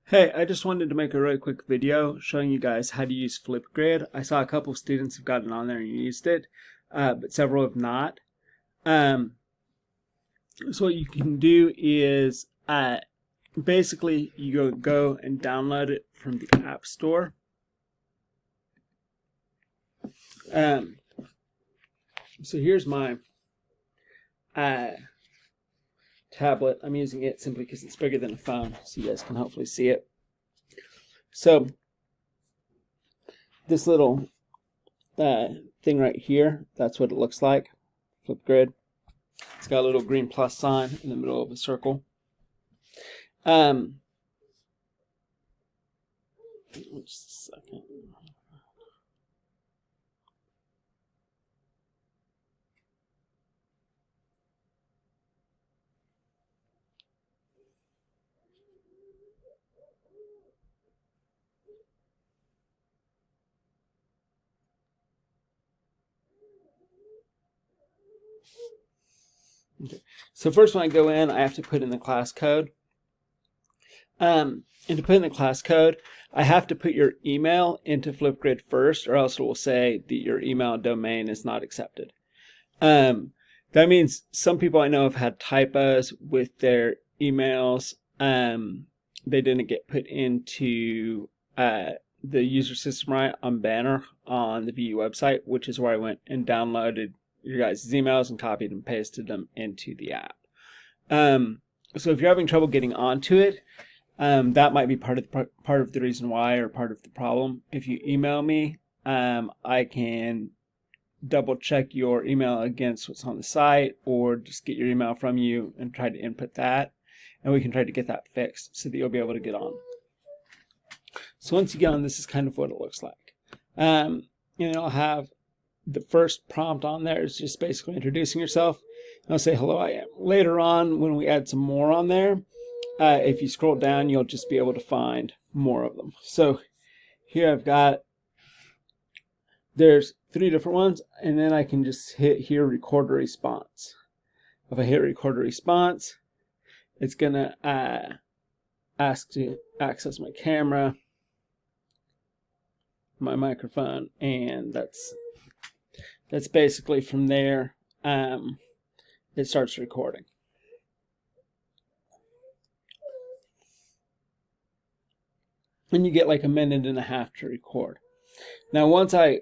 Hey, I just wanted to make a really quick video showing you guys how to use Flipgrid. I saw a couple of students have gotten on there and used it, but several have not. So what you can do is basically you go and download it from the App Store. So here's my tablet. I'm using it simply because it's bigger than a phone, so you guys can hopefully see it. So this little thing right here, that's what it looks like. Flipgrid. It's got a little green plus sign in the middle of a circle. Just a second. Okay. So first when I go in, I have to put in the class code. And to put in the class code, I have to put your email into Flipgrid first, or else it will say that your email domain is not accepted. That means some people I know have had typos with their emails. They didn't get put into the user system right on Banner on the VU website, which is where I went and downloaded your guys' emails and copied and pasted them into the app. So if you're having trouble getting onto it, that might be part of the reason why, or part of the problem. If you email me, I can double check your email against what's on the site, or just get your email from you and try to input that, and we can try to get that fixed so that you'll be able to get on. So once you get on, this is kind of what it looks like. And it'll have the first prompt on there is just basically introducing yourself. I'll say hello, I am. Later on, when we add some more on there, if you scroll down, you'll just be able to find more of them. So here I've got, there's 3 different ones, and then I can just hit here, record a response. If I hit record a response, it's gonna ask to access my camera, my microphone, and that's basically from there. It starts recording. And you get like 1.5 minutes to record. Now once I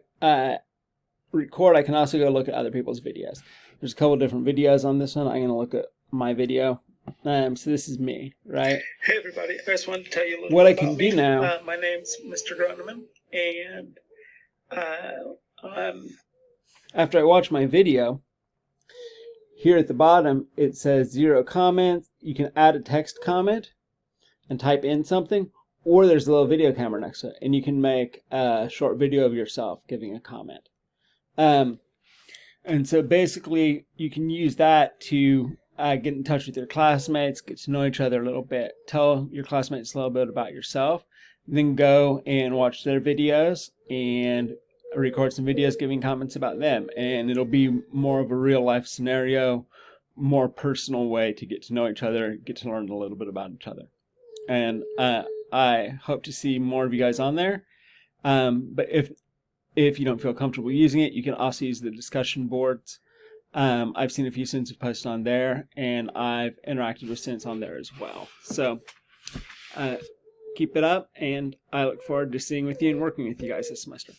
record, I can also go look at other people's videos. There's a couple different videos on this one. I'm going to look at my video. So this is me, right? Hey everybody, I just wanted to tell you a little what bit I can about do me. now. My name's Mr. Groneman, and after I watch my video, here at the bottom it says 0 comments. You can add a text comment and type in something, or there's a little video camera next to it, and you can make a short video of yourself giving a comment. And so basically you can use that to get in touch with your classmates, get to know each other a little bit, tell your classmates a little bit about yourself, then go and watch their videos and record some videos giving comments about them. And it'll be more of a real life scenario, more personal way to get to know each other, get to learn a little bit about each other. And I hope to see more of you guys on there. But if you don't feel comfortable using it, you can also use the discussion boards. I've seen a few students have posted on there, and I've interacted with students on there as well. So keep it up, and I look forward to seeing with you and working with you guys this semester.